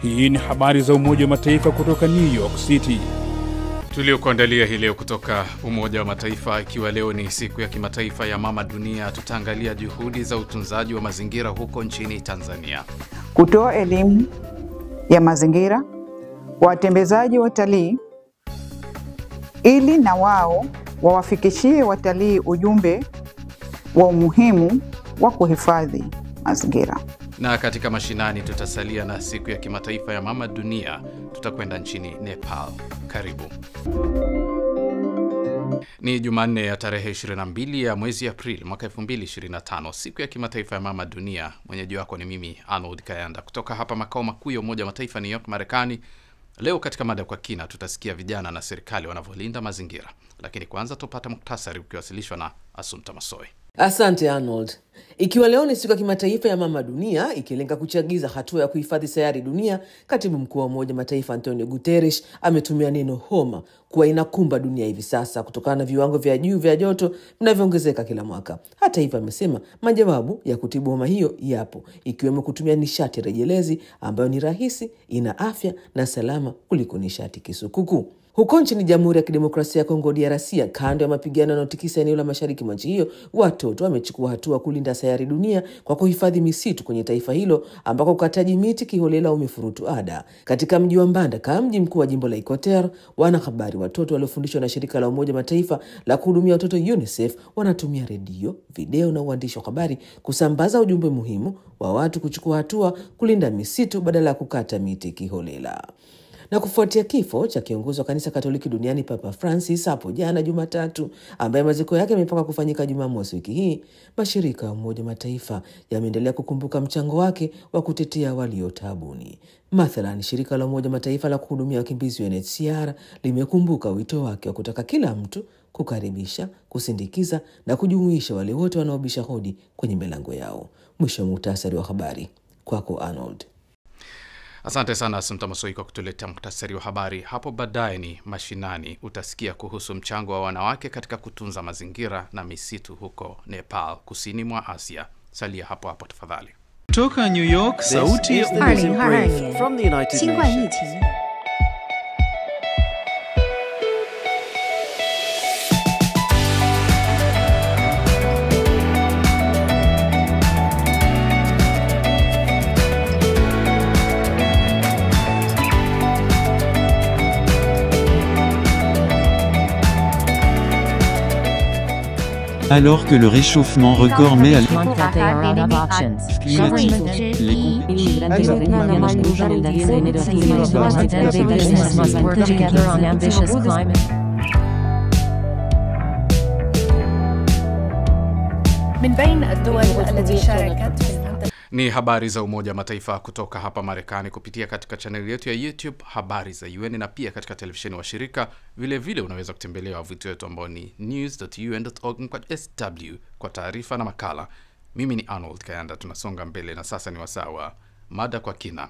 Hii ni habari za Umoja wa Mataifa kutoka New York City. Tuliokuandalia hii leo kutoka Umoja wa Mataifa, ikiwa leo ni siku ya kimataifa ya Mama Dunia, tutaangalia juhudi za utunzaji wa mazingira huko nchini Tanzania. Kutoa elimu ya mazingira, watembezaji watalii, ili na wao wawafikishie watalii ujumbe wa umuhimu wa kuhifadhi mazingira. Na katika mashinani tutasalia na siku ya kimataifa ya Mama Dunia, tutakwenda nchini Nepal. Karibu. Ni Jumanne ya tarehe 22 ya mwezi Aprili mwaka 2025, siku ya kimataifa ya Mama Dunia. Mwenyeji wako ni mimi Arnold Kayanda kutoka hapa makao makuu ya Umoja wa Mataifa New York, Marekani. Leo katika mada kwa kina tutasikia vijana na serikali wanavyolinda mazingira. Lakini kwanza tupata muktasari ukiwasilishwa na Assumpta Massoi. Asante Arnold. Ikiwa leo ni siku ya kimataifa ya Mama Dunia, ikilenga kuchagiza hatua ya kuhifadhi sayari dunia, Katibu Mkuu wa Umoja wa Mataifa Antonio Guterres ametumia neno homa kuwa inakumba dunia hivi sasa kutokana na viwango vya juu vya joto vinavyoongezeka kila mwaka. Hata hivyo, amesema majawabu ya kutibu homa hiyo yapo, ikiwemo kutumia nishati rejelezi ambayo ni rahisi, ina afya na salama kuliko nishati kisukuku. Huko nchini Jamhuri ya Kidemokrasia ya Kongo DRC, kando ya mapigano yanayotikisa eneo la mashariki mwa nchi hiyo, watoto wamechukua hatua kulinda sayari dunia kwa kuhifadhi misitu kwenye taifa hilo ambako ukataji miti kiholela umefurutu ada. Katika mji wa Mbandaka, mji mkuu wa jimbo la Equateur, wanahabari watoto waliofundishwa na shirika la Umoja Mataifa la kuhudumia watoto UNICEF wanatumia redio, video na uandishi wa habari kusambaza ujumbe muhimu wa watu kuchukua hatua kulinda misitu badala ya kukata miti kiholela. Na kufuatia kifo cha kiongozi wa kanisa Katoliki duniani Papa Francis hapo jana Jumatatu, ambaye maziko yake yamepangwa kufanyika Jumamosi wiki hii, mashirika ya Umoja Mataifa yameendelea kukumbuka mchango wake wa kutetea walio taabuni. Mathalan, shirika la Umoja Mataifa la kuhudumia wakimbizi UNHCR limekumbuka wito wake wa kutaka kila mtu kukaribisha, kusindikiza na kujumuisha wale wote wanaobisha hodi kwenye milango yao. Mwisho wa muhtasari wa habari. Kwako Arnold. Asante sana Assumpta Massoi kwa kutuletea muhtasari wa habari. Hapo baadaye ni mashinani, utasikia kuhusu mchango wa wanawake katika kutunza mazingira na misitu huko Nepal, kusini mwa Asia. Salia hapo hapo tafadhali. Kutoka New York, sauti ya from the United Nations. Alors que le réchauffement record met à Ni habari za Umoja wa Mataifa kutoka hapa Marekani kupitia katika channel yetu ya YouTube Habari za UN, na pia katika televisheni wa shirika. Vile unaweza kutembelea wavuti wetu ambao ni news.un.org/sw kwa taarifa na makala. Mimi ni Arnold Kayanda. Tunasonga mbele na sasa ni wasaa wa mada kwa kina.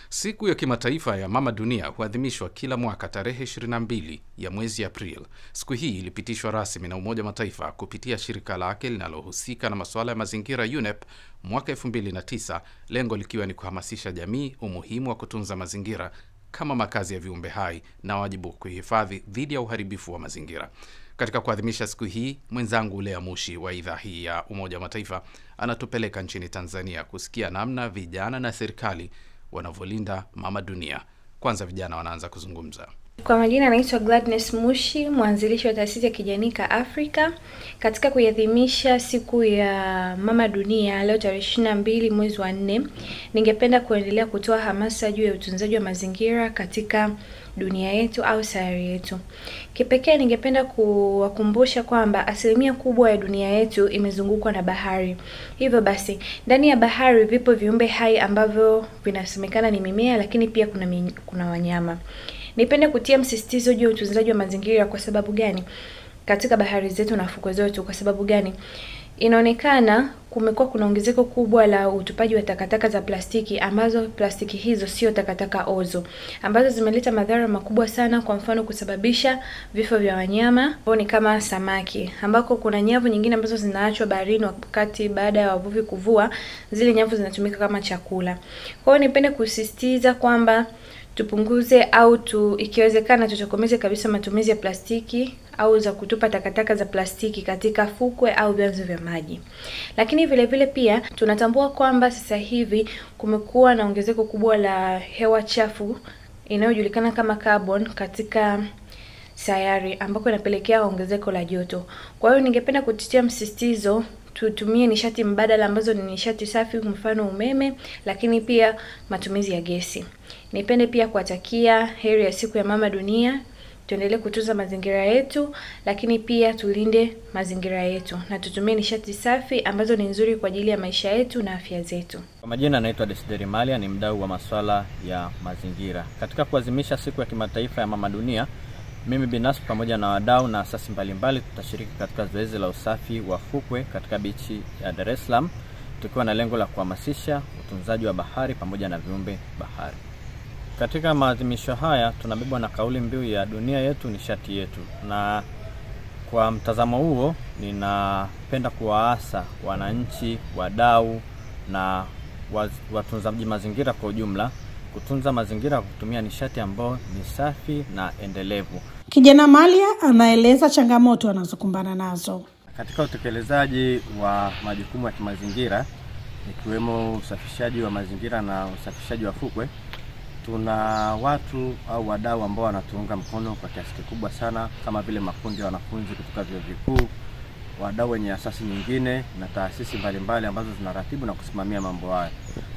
Siku ya kimataifa ya Mama Dunia huadhimishwa kila mwaka tarehe 22 ya mwezi Aprili. Siku hii ilipitishwa rasmi na Umoja wa Mataifa kupitia shirika lake linalohusika na masuala ya mazingira UNEP mwaka 2009, lengo likiwa ni kuhamasisha jamii umuhimu wa kutunza mazingira kama makazi ya viumbe hai na wajibu kuhifadhi dhidi ya uharibifu wa mazingira. Katika kuadhimisha siku hii, mwenzangu Lea Mushi wa idhaa hii ya Umoja wa Mataifa anatupeleka nchini Tanzania kusikia namna vijana na serikali wanavyolinda Mama Dunia. Kwanza vijana wanaanza kuzungumza. Kwa majina naitwa Gladness Mushi, mwanzilishi wa taasisi ya Kijanika Africa. Katika kuadhimisha siku ya Mama Dunia leo tarehe 22 mwezi wa 4, ningependa kuendelea kutoa hamasa juu ya utunzaji wa mazingira katika dunia yetu au sayari yetu. Kipekee ningependa kuwakumbusha kwamba asilimia kubwa ya dunia yetu imezungukwa na bahari. Hivyo basi, ndani ya bahari vipo viumbe hai ambavyo vinasemekana ni mimea, lakini pia kuna wanyama. Nipende kutia msisitizo juu ya utunzaji wa mazingira. Kwa sababu gani? Katika bahari zetu na fukwe zetu. Kwa sababu gani? Inaonekana kumekuwa kuna ongezeko kubwa la utupaji wa takataka za plastiki, ambazo plastiki hizo sio takataka ozo, ambazo zimeleta madhara makubwa sana. Kwa mfano, kusababisha vifo vya wanyama ni kama samaki, ambako kuna nyavu nyingine ambazo zinaachwa baharini wakati baada ya wavuvi kuvua, zile nyavu zinatumika kama chakula. Kwa hiyo nipende kusisitiza kwamba tupunguze au ikiwezekana tutokomeze kabisa matumizi ya plastiki au za kutupa takataka za plastiki katika fukwe au vyanzo vya maji. Lakini vile vile pia tunatambua kwamba sasa hivi kumekuwa na ongezeko kubwa la hewa chafu inayojulikana kama carbon katika sayari, ambako inapelekea ongezeko la joto. Kwa hiyo ningependa kutitia msisitizo tutumie nishati mbadala ambazo ni nishati safi, mfano umeme, lakini pia matumizi ya gesi. Nipende pia kuwatakia heri ya siku ya Mama Dunia. Tuendelee kutunza mazingira yetu, lakini pia tulinde mazingira yetu na tutumie nishati safi ambazo ni nzuri kwa ajili ya maisha yetu na afya zetu. Kwa majina naitwa Desideri Malia, ni mdau wa masuala ya mazingira. Katika kuadhimisha siku ya kimataifa ya Mama Dunia, mimi binafsi pamoja na wadau na asasi mbalimbali tutashiriki katika zoezi la usafi wa fukwe katika bichi ya Dar es Salaam, tukiwa na lengo la kuhamasisha utunzaji wa bahari pamoja na viumbe bahari. Katika maadhimisho haya tunabebwa na kauli mbiu ya dunia yetu nishati yetu, na kwa mtazamo huo ninapenda kuwaasa wananchi, wadau na watunzaji mazingira kwa ujumla kutunza mazingira kwa kutumia nishati ambayo ni safi na endelevu. Kijana Malia anaeleza changamoto anazokumbana nazo katika utekelezaji wa majukumu ya kimazingira, ikiwemo usafishaji wa mazingira na usafishaji wa fukwe. Tuna watu au wadau ambao wanatuunga mkono kwa kiasi kikubwa sana, kama vile makundi ya wanafunzi kutoka vyuo vikuu, wadau wenye asasi nyingine na taasisi mbalimbali ambazo zinaratibu na kusimamia mambo haya.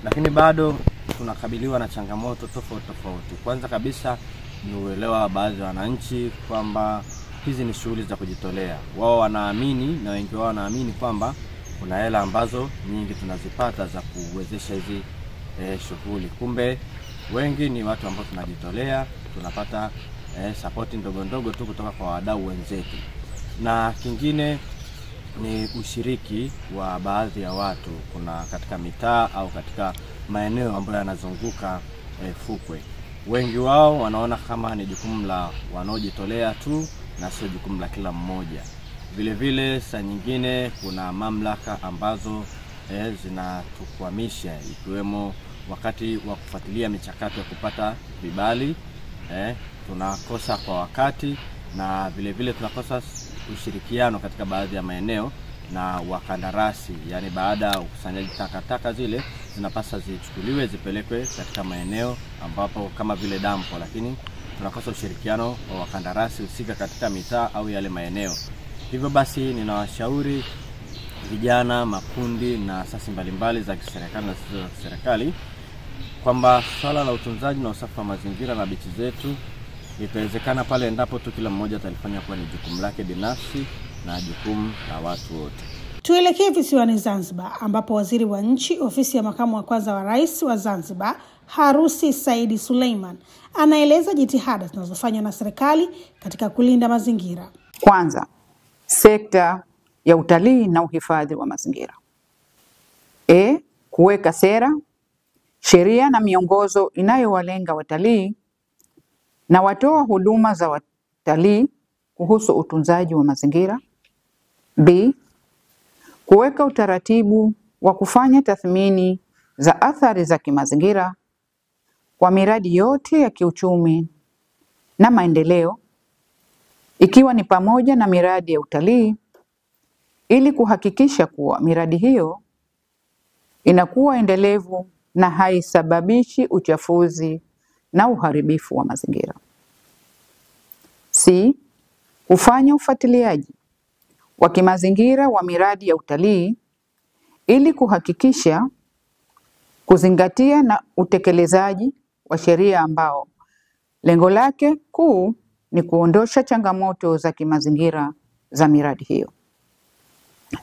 Lakini bado tunakabiliwa na changamoto tofauti. Kwanza kabisa ni uelewa wa baadhi ya wananchi kwamba hizi ni shughuli za kujitolea. Wao wanaamini na wengi wao wanaamini kwamba kuna hela ambazo nyingi tunazipata za kuwezesha hizi shughuli. Kumbe wengi ni watu ambao tunajitolea, tunapata support ndogo tu kutoka kwa wadau wenzetu. Na kingine ni ushiriki wa baadhi ya watu kuna katika mitaa au katika maeneo ambayo yanazunguka fukwe. Wengi wao wanaona kama ni jukumu la wanaojitolea tu na sio jukumu la kila mmoja. Vile vile saa nyingine kuna mamlaka ambazo zinatukwamisha, ikiwemo wakati wa kufuatilia michakato ya kupata vibali, tunakosa kwa wakati, na vile vile tunakosa ushirikiano katika baadhi ya maeneo na wakandarasi. Yani baada ya ukusanyaji takataka zile zinapaswa zichukuliwe zipelekwe katika maeneo ambapo kama vile dampo, lakini tunakosa ushirikiano wa wakandarasi husika katika mitaa au yale maeneo. Hivyo basi ninawashauri vijana, makundi na asasi mbalimbali za kiserikali na zisizo za kiserikali kwamba swala la utunzaji na usafi wa mazingira na bichi zetu litawezekana pale endapo tu kila mmoja atalifanya kuwa ni jukumu lake binafsi na jukumu la watu wote. Tuelekee visiwani Zanzibar, ambapo waziri wa nchi ofisi ya makamu wa kwanza wa rais wa Zanzibar, Harusi Saidi Suleiman, anaeleza jitihada zinazofanywa na serikali katika kulinda mazingira. Kwanza, sekta ya utalii na uhifadhi wa mazingira. Kuweka sera, sheria na miongozo inayowalenga watalii na watoa huduma za watalii kuhusu utunzaji wa mazingira. B, kuweka utaratibu wa kufanya tathmini za athari za kimazingira kwa miradi yote ya kiuchumi na maendeleo, ikiwa ni pamoja na miradi ya utalii, ili kuhakikisha kuwa miradi hiyo inakuwa endelevu na haisababishi uchafuzi na uharibifu wa mazingira. C, kufanya ufuatiliaji wa kimazingira wa miradi ya utalii ili kuhakikisha kuzingatia na utekelezaji wa sheria ambao lengo lake kuu ni kuondosha changamoto za kimazingira za miradi hiyo.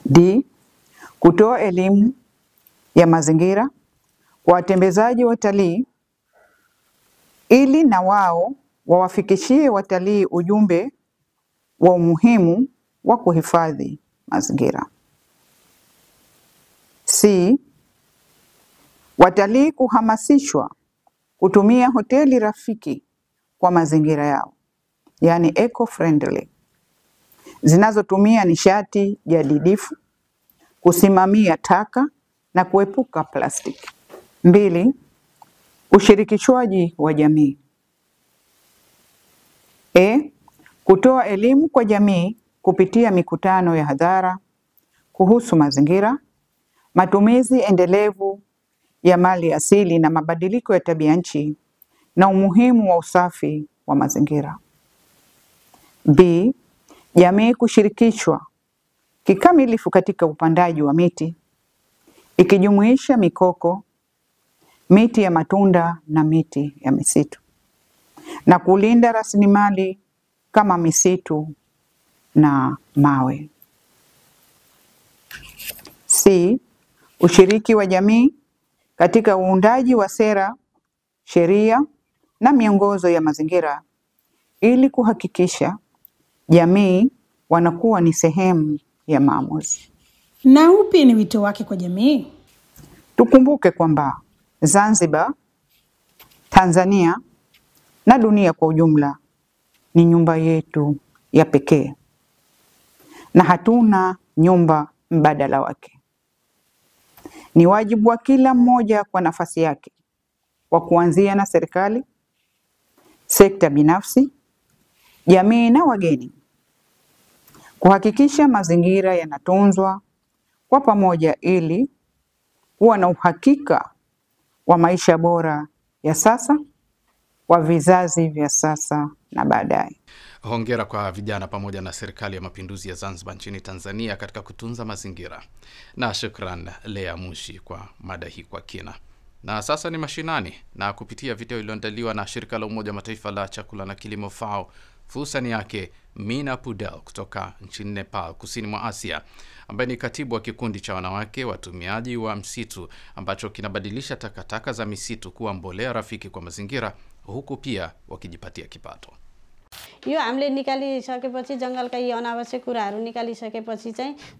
D, kutoa elimu ya mazingira kwa watembezaji watalii ili na wao wawafikishie watalii ujumbe wa umuhimu wa kuhifadhi mazingira. C. Watalii kuhamasishwa kutumia hoteli rafiki kwa mazingira yao, yani eco-friendly, zinazotumia nishati jadidifu, kusimamia taka na kuepuka plastiki. 2. Ushirikishwaji wa jamii. Kutoa elimu kwa jamii kupitia mikutano ya hadhara kuhusu mazingira, matumizi endelevu ya mali asili na mabadiliko ya tabia nchi na umuhimu wa usafi wa mazingira. B. Jamii kushirikishwa kikamilifu katika upandaji wa miti, ikijumuisha mikoko, miti ya matunda na miti ya misitu, na kulinda rasilimali kama misitu na mawe. C. Ushiriki wa jamii katika uundaji wa sera, sheria na miongozo ya mazingira ili kuhakikisha jamii wanakuwa ni sehemu ya maamuzi. Na upi ni wito wake kwa jamii? Tukumbuke kwamba Zanzibar, Tanzania na dunia kwa ujumla ni nyumba yetu ya pekee na hatuna nyumba mbadala wake. Ni wajibu wa kila mmoja kwa nafasi yake, kwa kuanzia na serikali, sekta binafsi, jamii na wageni, kuhakikisha mazingira yanatunzwa kwa pamoja ili kuwa na uhakika wa maisha bora ya sasa kwa vizazi vya sasa na baadaye. Hongera kwa vijana pamoja na serikali ya mapinduzi ya Zanzibar nchini Tanzania katika kutunza mazingira. Na shukran Lea Mushi kwa mada hii kwa kina. Na sasa ni mashinani, na kupitia video iliyoandaliwa na shirika la Umoja wa Mataifa la chakula na kilimo FAO, fursa ni yake Meena Pudel kutoka nchini Nepal, kusini mwa Asia, ambaye ni katibu wa kikundi cha wanawake watumiaji wa msitu ambacho kinabadilisha takataka za misitu kuwa mbolea rafiki kwa mazingira, huku pia wakijipatia kipato.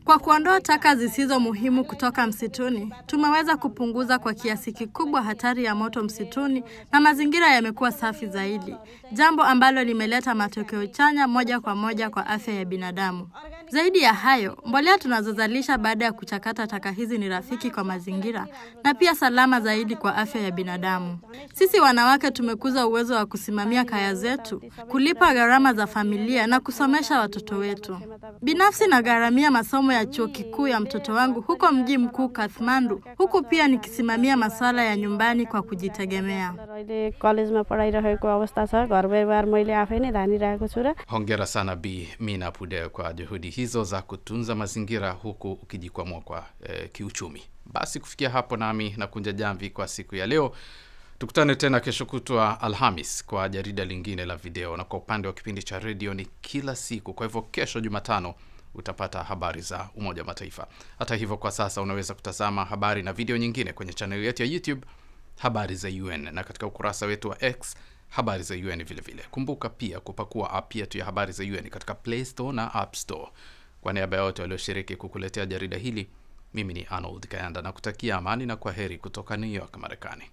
Kwa kuondoa taka zisizo muhimu kutoka msituni, tumeweza kupunguza kwa kiasi kikubwa hatari ya moto msituni na mazingira yamekuwa safi zaidi, jambo ambalo limeleta matokeo chanya moja kwa moja kwa afya ya binadamu. Zaidi ya hayo, mbolea tunazozalisha baada ya kuchakata taka hizi ni rafiki kwa mazingira na pia salama zaidi kwa afya ya binadamu. Sisi wanawake tumekuza uwezo wa kusimamia kaya zetu, kulipa gharama za familia na kusomesha watoto wetu. Binafsi nagharamia masomo ya chuo kikuu ya mtoto wangu huko mji mkuu Kathmandu, huku pia nikisimamia masuala ya nyumbani kwa kujitegemea. Hongera sana Bi Meena Pudel kwa juhudi hizo za kutunza mazingira huku ukijikwamua kwa kiuchumi. Basi kufikia hapo nami na kunja jamvi kwa siku ya leo. Tukutane tena kesho kutwa Alhamis kwa jarida lingine la video, na kwa upande wa kipindi cha radio ni kila siku. Kwa hivyo kesho Jumatano utapata habari za Umoja wa Mataifa. Hata hivyo kwa sasa unaweza kutazama habari na video nyingine kwenye channel yetu ya YouTube Habari za UN, na katika ukurasa wetu wa X Habari za UN vile vile. Kumbuka pia kupakua app yetu ya Habari za UN katika Play Store na App Store. Kwa niaba ya wote walioshiriki kukuletea jarida hili, mimi ni Arnold Kayanda na kutakia amani na kwaheri kutoka New York, Marekani.